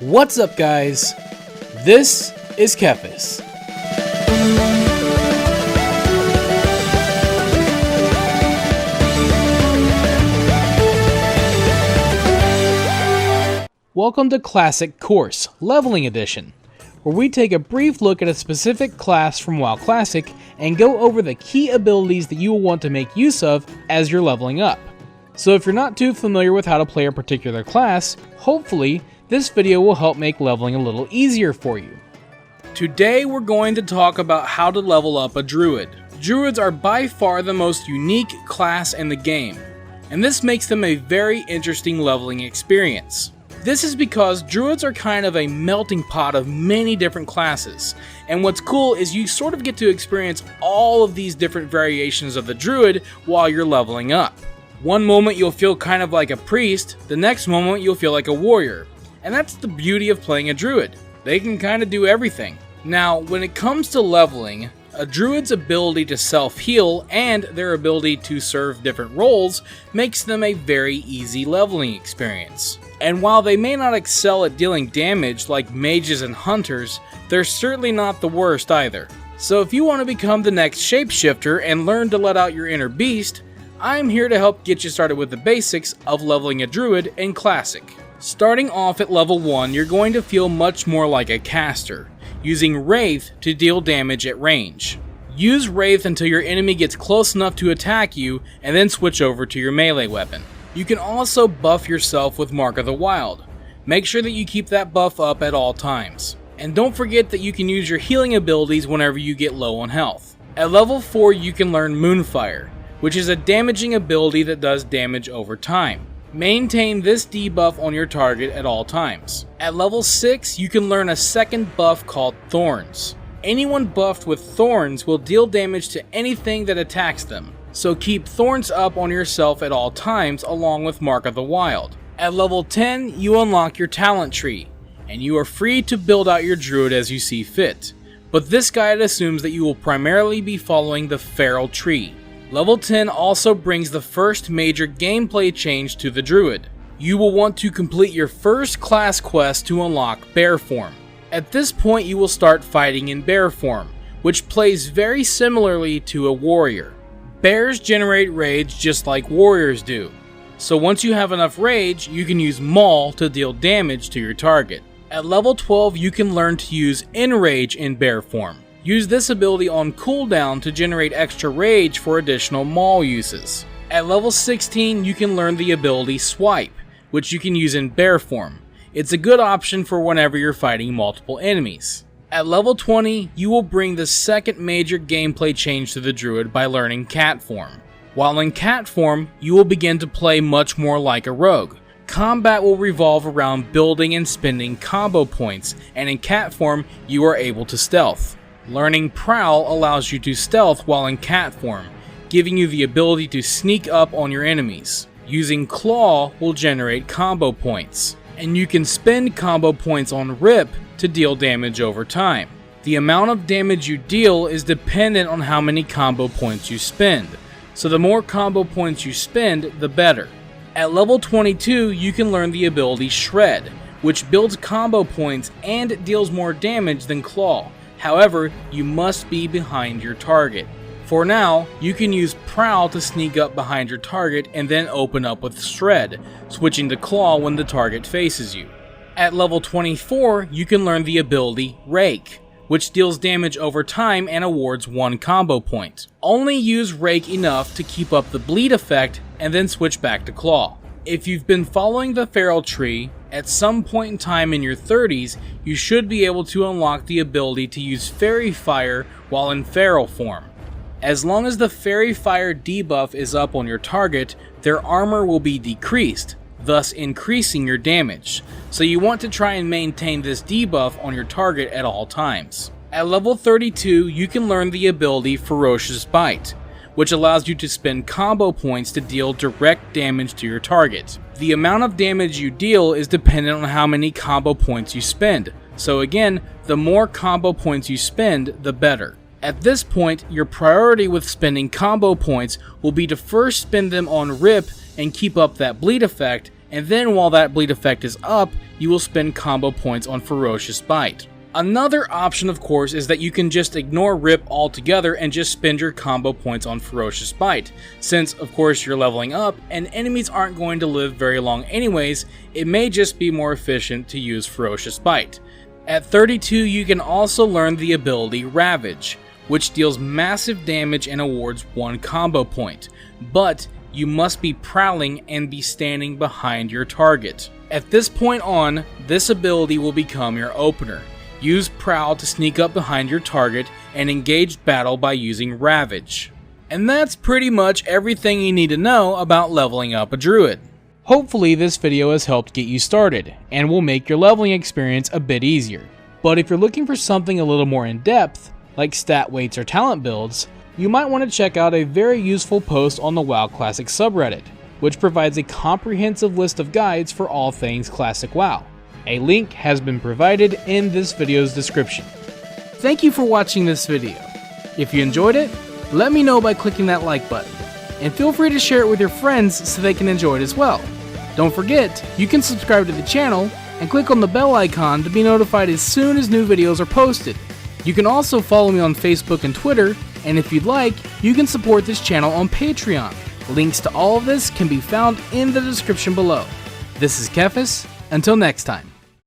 What's up, guys? This is TheKephas. Welcome to Classic Course, Leveling Edition, where we take a brief look at a specific class from WoW Classic and go over the key abilities that you will want to make use of as you're leveling up. So if you're not too familiar with how to play a particular class, hopefully this video will help make leveling a little easier for you. Today we're going to talk about how to level up a Druid. Druids are by far the most unique class in the game, and this makes them a very interesting leveling experience. This is because Druids are kind of a melting pot of many different classes, and what's cool is you sort of get to experience all of these different variations of the Druid while you're leveling up. One moment you'll feel kind of like a priest, the next moment you'll feel like a warrior. And that's the beauty of playing a Druid. They can kind of do everything. Now, when it comes to leveling, a Druid's ability to self-heal and their ability to serve different roles makes them a very easy leveling experience. And while they may not excel at dealing damage like mages and hunters, they're certainly not the worst either. So if you want to become the next shapeshifter and learn to let out your inner beast, I'm here to help get you started with the basics of leveling a Druid in Classic. Starting off at level 1, you're going to feel much more like a caster, using Wraith to deal damage at range. Use Wraith until your enemy gets close enough to attack you, and then switch over to your melee weapon. You can also buff yourself with Mark of the Wild. Make sure that you keep that buff up at all times. And don't forget that you can use your healing abilities whenever you get low on health. At level 4, you can learn Moonfire, which is a damaging ability that does damage over time. Maintain this debuff on your target at all times. At level 6, you can learn a second buff called Thorns. Anyone buffed with Thorns will deal damage to anything that attacks them, so keep Thorns up on yourself at all times along with Mark of the Wild. At level 10, you unlock your talent tree, and you are free to build out your Druid as you see fit. But this guide assumes that you will primarily be following the Feral tree. Level 10 also brings the first major gameplay change to the Druid. You will want to complete your first class quest to unlock Bear Form. At this point you will start fighting in Bear Form, which plays very similarly to a warrior. Bears generate rage just like warriors do, so once you have enough rage, you can use Maul to deal damage to your target. At level 12 you can learn to use Enrage in Bear Form. Use this ability on cooldown to generate extra rage for additional Maul uses. At level 16, you can learn the ability Swipe, which you can use in Bear Form. It's a good option for whenever you're fighting multiple enemies. At level 20, you will bring the second major gameplay change to the Druid by learning Cat Form. While in Cat Form, you will begin to play much more like a rogue. Combat will revolve around building and spending combo points, and in Cat Form, you are able to stealth. Learning Prowl allows you to stealth while in cat form, giving you the ability to sneak up on your enemies. Using Claw will generate combo points, and you can spend combo points on Rip to deal damage over time. The amount of damage you deal is dependent on how many combo points you spend, so the more combo points you spend, the better. At level 22, you can learn the ability Shred, which builds combo points and deals more damage than Claw. However, you must be behind your target. For now, you can use Prowl to sneak up behind your target and then open up with Shred, switching to Claw when the target faces you. At level 24, you can learn the ability Rake, which deals damage over time and awards 1 combo point. Only use Rake enough to keep up the bleed effect and then switch back to Claw. If you've been following the Feral tree, at some point in time in your 30s, you should be able to unlock the ability to use Fairy Fire while in Feral form. As long as the Fairy Fire debuff is up on your target, their armor will be decreased, thus increasing your damage, so you want to try and maintain this debuff on your target at all times. At level 32, you can learn the ability Ferocious Bite, which allows you to spend combo points to deal direct damage to your target. The amount of damage you deal is dependent on how many combo points you spend, so again, the more combo points you spend, the better. At this point, your priority with spending combo points will be to first spend them on Rip and keep up that bleed effect, and then while that bleed effect is up, you will spend combo points on Ferocious Bite. Another option, of course, is that you can just ignore Rip altogether and just spend your combo points on Ferocious Bite. Since, of course, you're leveling up and enemies aren't going to live very long anyways, it may just be more efficient to use Ferocious Bite. At 32, you can also learn the ability Ravage, which deals massive damage and awards 1 combo point, but you must be prowling and be standing behind your target. At this point on, this ability will become your opener. Use Prowl to sneak up behind your target and engage battle by using Ravage. And that's pretty much everything you need to know about leveling up a Druid. Hopefully this video has helped get you started, and will make your leveling experience a bit easier. But if you're looking for something a little more in depth, like stat weights or talent builds, you might want to check out a very useful post on the WoW Classic subreddit, which provides a comprehensive list of guides for all things Classic WoW. A link has been provided in this video's description. Thank you for watching this video. If you enjoyed it, let me know by clicking that like button, and feel free to share it with your friends so they can enjoy it as well. Don't forget, you can subscribe to the channel and click on the bell icon to be notified as soon as new videos are posted. You can also follow me on Facebook and Twitter, and if you'd like, you can support this channel on Patreon. Links to all of this can be found in the description below. This is TheKephas. Until next time.